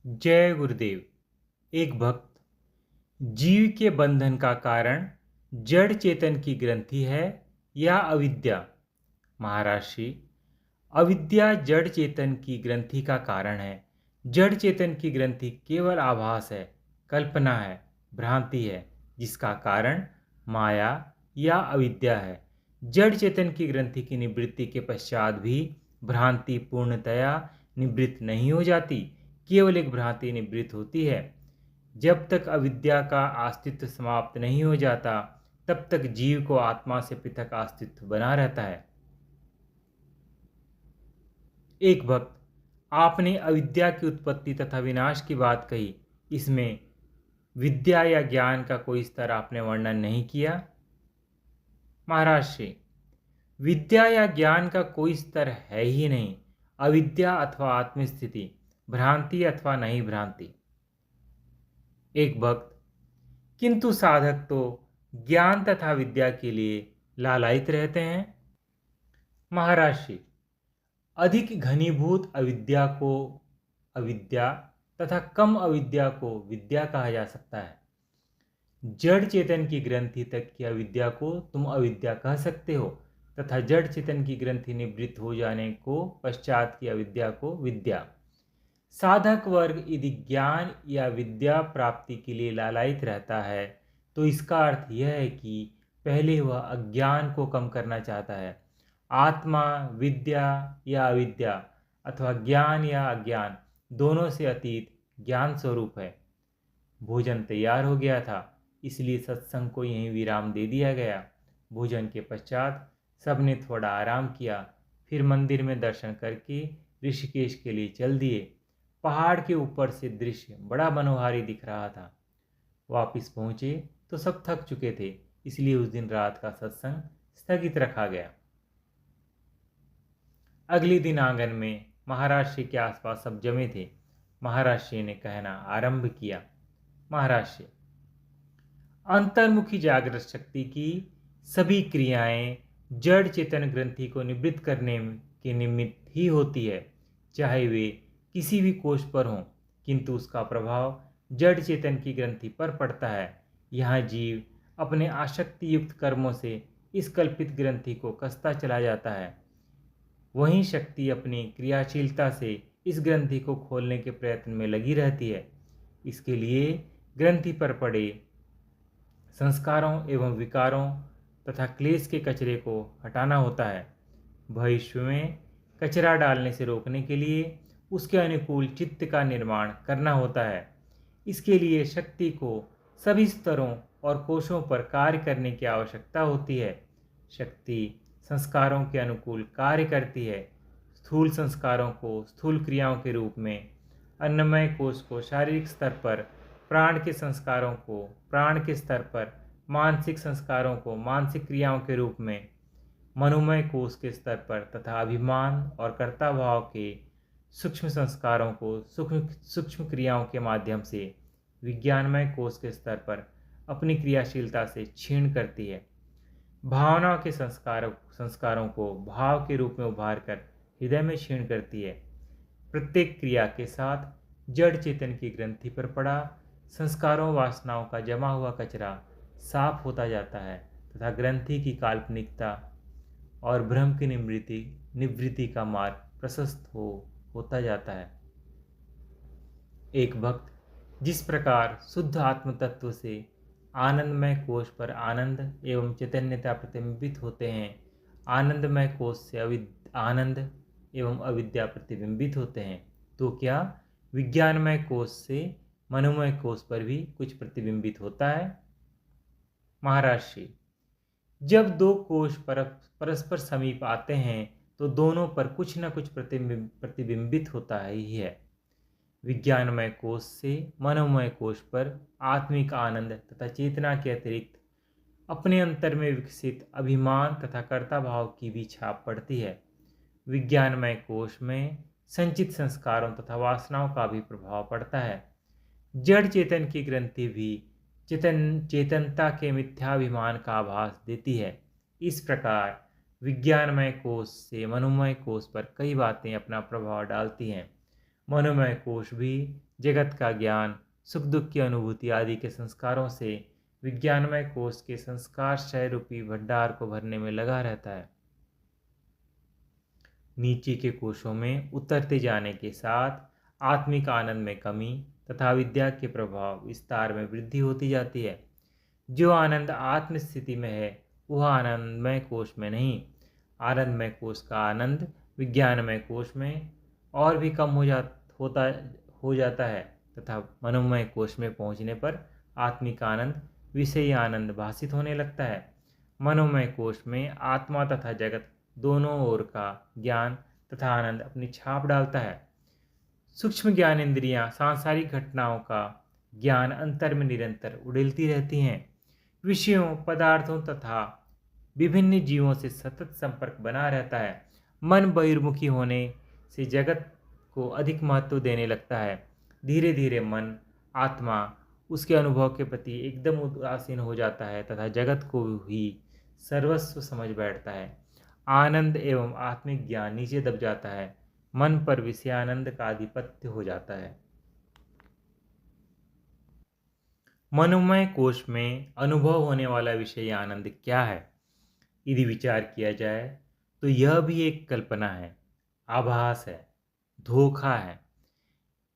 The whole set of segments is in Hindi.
जय गुरुदेव। एक भक्त, जीव के बंधन का कारण जड़ चेतन की ग्रंथि है या अविद्या। महर्षि, अविद्या जड़ चेतन की ग्रंथि का कारण है। जड़ चेतन की ग्रंथि केवल आभास है, कल्पना है, भ्रांति है, जिसका कारण माया या अविद्या है। जड़ चेतन की ग्रंथि की निवृत्ति के पश्चात भी भ्रांति पूर्णतया निवृत्त नहीं हो जाती, केवल एक भ्रांति निवृत्त होती है। जब तक अविद्या का अस्तित्व समाप्त नहीं हो जाता, तब तक जीव को आत्मा से पृथक अस्तित्व बना रहता है। एक भक्त, आपने अविद्या की उत्पत्ति तथा विनाश की बात कही। इसमें विद्या या ज्ञान का कोई स्तर आपने वर्णन नहीं किया। महर्षि, विद्या या ज्ञान का कोई स्तर है ही नहीं। अविद्या अथवा आत्मस्थिति, भ्रांति अथवा नहीं भ्रांति। एक भक्त, किंतु साधक तो ज्ञान तथा विद्या के लिए लालायित रहते हैं। महर्षि, अधिक घनीभूत अविद्या को अविद्या तथा कम अविद्या को विद्या कहा जा सकता है। जड़ चेतन की ग्रंथि तक की अविद्या को तुम अविद्या कह सकते हो तथा जड़ चेतन की ग्रंथि निवृत्त हो जाने को पश्चात की अविद्या को विद्या। साधक वर्ग यदि ज्ञान या विद्या प्राप्ति के लिए लालायित रहता है, तो इसका अर्थ यह है कि पहले वह अज्ञान को कम करना चाहता है। आत्मा विद्या या अविद्या अथवा ज्ञान या अज्ञान दोनों से अतीत ज्ञान स्वरूप है। भोजन तैयार हो गया था, इसलिए सत्संग को यहीं विराम दे दिया गया। भोजन के पश्चात सबने थोड़ा आराम किया, फिर मंदिर में दर्शन करके ऋषिकेश के लिए चल दिए। पहाड़ के ऊपर से दृश्य बड़ा मनोहारी दिख रहा था। वापिस पहुंचे तो सब थक चुके थे, इसलिए उस दिन रात का सत्संग स्थगित रखा गया। अगले दिन आंगन में महर्षि के आसपास सब जमे थे। महर्षि ने कहना आरंभ किया। महर्षि, अंतर्मुखी जागृत शक्ति की सभी क्रियाएं जड़ चेतन ग्रंथि को निवृत्त करने के निमित्त ही होती है, चाहे वे किसी भी कोष पर हों, किंतु उसका प्रभाव जड़ चेतन की ग्रंथि पर पड़ता है। यहाँ जीव अपने आसक्ति युक्त कर्मों से इस कल्पित ग्रंथि को कसता चला जाता है। वहीं शक्ति अपनी क्रियाशीलता से इस ग्रंथि को खोलने के प्रयत्न में लगी रहती है। इसके लिए ग्रंथि पर पड़े संस्कारों एवं विकारों तथा क्लेश के कचरे को हटाना होता है। भविष्य में कचरा डालने से रोकने के लिए उसके अनुकूल चित्त का निर्माण करना होता है। इसके लिए शक्ति को सभी स्तरों और कोशों पर कार्य करने की आवश्यकता होती है। शक्ति संस्कारों के अनुकूल कार्य करती है। स्थूल संस्कारों को स्थूल क्रियाओं के रूप में, अन्नमय कोश को शारीरिक स्तर पर, प्राण के संस्कारों को प्राण के स्तर पर, मानसिक संस्कारों को मानसिक क्रियाओं के रूप में, मनोमय कोश के स्तर पर तथा अभिमान और कर्ता भाव के सूक्ष्म संस्कारों को सूक्ष्म क्रियाओं के माध्यम से विज्ञानमय कोश के स्तर पर अपनी क्रियाशीलता से क्षीण करती है। भावना के संस्कारों को भाव के रूप में उभार कर हृदय में क्षीण करती है। प्रत्येक क्रिया के साथ जड़ चेतन की ग्रंथि पर पड़ा संस्कारों वासनाओं का जमा हुआ कचरा साफ होता जाता है तथा ग्रंथि की काल्पनिकता और भ्रम की निवृत्ति का मार्ग प्रशस्त होता जाता है। एक भक्त, जिस प्रकार शुद्ध आत्म तत्व से आनंदमय कोश पर आनंद एवं चैतन्यता प्रतिबिंबित होते हैं, आनंदमय कोश से आनंद एवं अविद्या प्रतिबिंबित होते हैं, तो क्या विज्ञानमय कोश से मनोमय कोश पर भी कुछ प्रतिबिंबित होता है? महर्षि, जब दो कोश परस्पर समीप आते हैं तो दोनों पर कुछ न कुछ प्रतिबिंबित होता ही है। विज्ञानमय कोश से मनोमय कोश पर आत्मिक आनंद तथा चेतना के अतिरिक्त अपने अंतर में विकसित अभिमान तथा कर्ता भाव की भी छाप पड़ती है। विज्ञानमय कोश में संचित संस्कारों तथा वासनाओं का भी प्रभाव पड़ता है। जड़ चेतन की ग्रंथि भी चेतनता के मिथ्याभिमान का आभास देती है। इस प्रकार विज्ञानमय कोश से मनोमय कोश पर कई बातें अपना प्रभाव डालती हैं। मनोमय कोश भी जगत का ज्ञान, सुख दुख की अनुभूति आदि के संस्कारों से विज्ञानमय कोश के संस्कार क्षय रूपी भंडार को भरने में लगा रहता है। नीचे के कोशों में उतरते जाने के साथ आत्मिक आनंद में कमी तथा विद्या के प्रभाव विस्तार में वृद्धि होती जाती है। जो आनंद आत्म स्थिति में है वह आनंदमय कोश में नहीं, आनंदमय कोश का आनंद विज्ञानमय कोश में और भी कम हो जाता है तथा मनोमय कोश में पहुंचने पर आत्मिक आनंद विषयी आनंद भासित होने लगता है। मनोमय कोश में आत्मा तथा जगत दोनों ओर का ज्ञान तथा आनंद अपनी छाप डालता है। सूक्ष्म ज्ञान इंद्रियां सांसारिक घटनाओं का ज्ञान अंतर में निरंतर उड़ेलती रहती हैं। विषयों, पदार्थों तथा विभिन्न जीवों से सतत संपर्क बना रहता है। मन बहिर्मुखी होने से जगत को अधिक महत्व देने लगता है। धीरे धीरे मन, आत्मा उसके अनुभव के प्रति एकदम उदासीन हो जाता है तथा जगत को ही सर्वस्व समझ बैठता है। आनंद एवं आत्मिक ज्ञान नीचे दब जाता है। मन पर विषयानंद का आधिपत्य हो जाता है। मनोमय कोश में अनुभव होने वाला विषय आनंद क्या है? यदि विचार किया जाए तो यह भी एक कल्पना है, आभास है, धोखा है।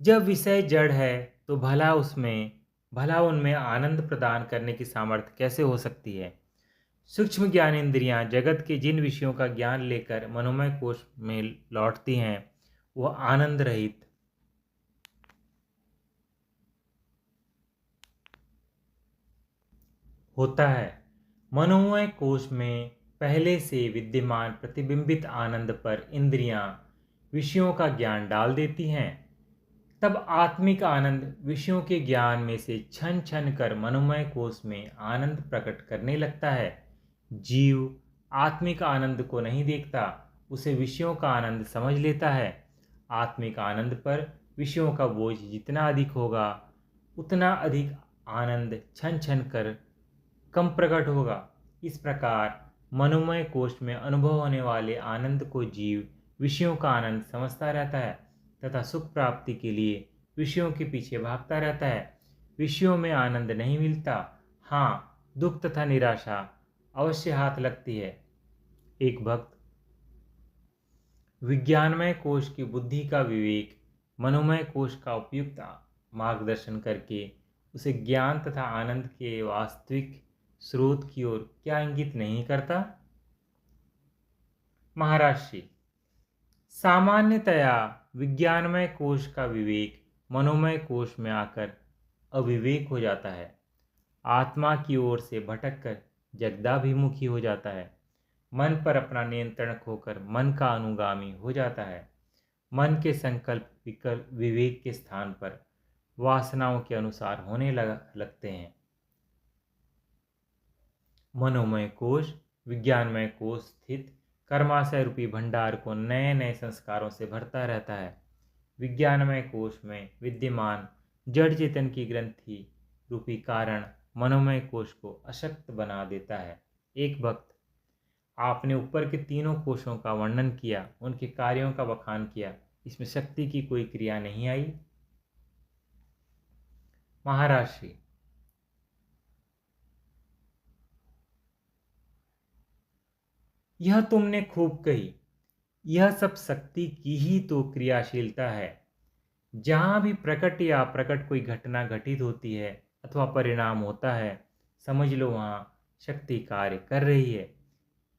जब विषय जड़ है तो भला उनमें आनंद प्रदान करने की सामर्थ्य कैसे हो सकती है? सूक्ष्म ज्ञान इंद्रियां जगत के जिन विषयों का ज्ञान लेकर मनोमय कोश में लौटती हैं वह आनंद रहित होता है। मनोमय कोश में पहले से विद्यमान प्रतिबिंबित आनंद पर इंद्रियां विषयों का ज्ञान डाल देती हैं। तब आत्मिक आनंद विषयों के ज्ञान में से छन छन कर मनोमय कोश में आनंद प्रकट करने लगता है। जीव आत्मिक आनंद को नहीं देखता, उसे विषयों का आनंद समझ लेता है। आत्मिक आनंद पर विषयों का बोझ जितना अधिक होगा उतना अधिक आनंद छन छन कर कम प्रकट होगा। इस प्रकार मनोमय कोश में अनुभव होने वाले आनंद को जीव विषयों का आनंद समझता रहता है तथा सुख प्राप्ति के लिए विषयों के पीछे भागता रहता है। विषयों में आनंद नहीं मिलता, हाँ दुख तथा निराशा अवश्य हाथ लगती है। एक भक्त विज्ञानमय कोश की बुद्धि का विवेक मनोमय कोश का उपयुक्त मार्गदर्शन करके उसे ज्ञान तथा आनंद के वास्तविक स्रोत की ओर क्या इंगित नहीं करता? महर्षि, सामान्यतया विज्ञानमय कोश का विवेक मनोमय कोश में आकर अविवेक हो जाता है, आत्मा की ओर से भटक कर जगदाभिमुखी हो जाता है, मन पर अपना नियंत्रण खोकर मन का अनुगामी हो जाता है। मन के संकल्प विकल्प विवेक के स्थान पर वासनाओं के अनुसार होने लगते हैं। मनोमय कोश विज्ञानमय कोश स्थित कर्माशय रूपी भंडार को नए नए संस्कारों से भरता रहता है। विज्ञानमय कोश में विद्यमान जड़ चेतन की ग्रंथि रूपी कारण मनोमय कोश को अशक्त बना देता है। एक भक्त, आपने ऊपर के तीनों कोशों का वर्णन किया, उनके कार्यों का बखान किया, इसमें शक्ति की कोई क्रिया नहीं आई? महर्षि, यह तुमने खूब कही। यह सब शक्ति की ही तो क्रियाशीलता है। जहाँ भी प्रकट या अप्रकट कोई घटना घटित होती है अथवा परिणाम होता है, समझ लो वहाँ शक्ति कार्य कर रही है।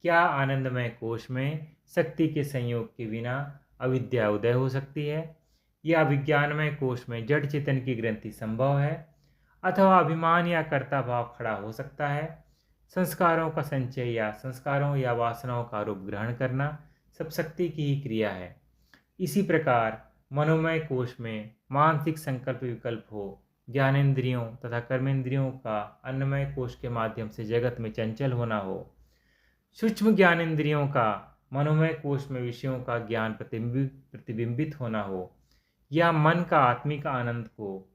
क्या आनंदमय कोश में शक्ति के संयोग के बिना अविद्या उदय हो सकती है? या विज्ञानमय कोश में जड़ चेतन की ग्रंथि संभव है? अथवा अभिमान या कर्ता भाव खड़ा हो सकता है? संस्कारों का संचय या संस्कारों या वासनाओं का रूप ग्रहण करना सब शक्ति की ही क्रिया है। इसी प्रकार मनोमय कोश में मानसिक संकल्प विकल्प हो, ज्ञानेंद्रियों तथा कर्मेंद्रियों का अन्नमय कोश के माध्यम से जगत में चंचल होना हो, सूक्ष्म ज्ञानेंद्रियों का मनोमय कोश में विषयों का ज्ञान प्रतिबिंबित होना हो, या मन का आत्मिक आनंद को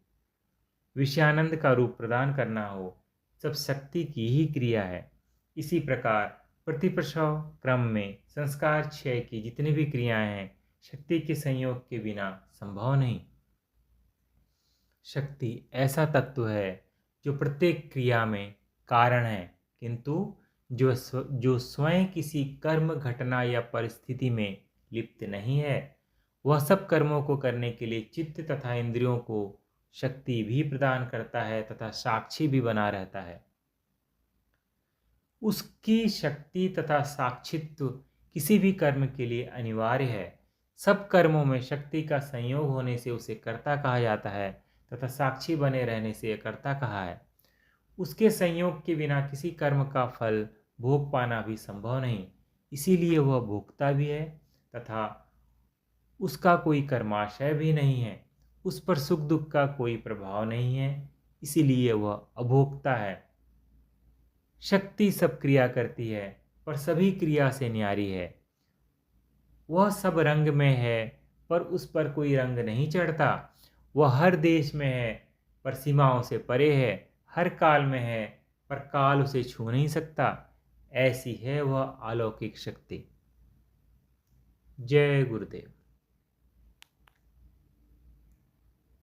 विषयानंद का रूप प्रदान करना हो, सब शक्ति की ही क्रिया है। इसी प्रकार प्रतिप्रसव क्रम में संस्कार क्षय की जितनी भी क्रियाएं हैं, शक्ति के संयोग के बिना संभव नहीं। शक्ति ऐसा तत्व है जो प्रत्येक क्रिया में कारण है, किंतु जो स्वयं किसी कर्म, घटना या परिस्थिति में लिप्त नहीं है। वह सब कर्मों को करने के लिए चित्त तथा इंद्रियों को शक्ति भी प्रदान करता है तथा साक्षी भी बना रहता है। उसकी शक्ति तथा साक्षित्व किसी भी कर्म के लिए अनिवार्य है। सब कर्मों में शक्ति का संयोग होने से उसे कर्ता कहा जाता है तथा साक्षी बने रहने से कर्ता कहा है। उसके संयोग के बिना किसी कर्म का फल भोग पाना भी संभव नहीं, इसीलिए वह भोक्ता भी है तथा उसका कोई कर्माशय भी नहीं है। उस पर सुख दुख का कोई प्रभाव नहीं है, इसीलिए वह अभोक्ता है। शक्ति सब क्रिया करती है पर सभी क्रिया से न्यारी है। वह सब रंग में है पर उस पर कोई रंग नहीं चढ़ता। वह हर देश में है पर सीमाओं से परे है। हर काल में है पर काल उसे छू नहीं सकता। ऐसी है वह अलौकिक शक्ति। जय गुरुदेव।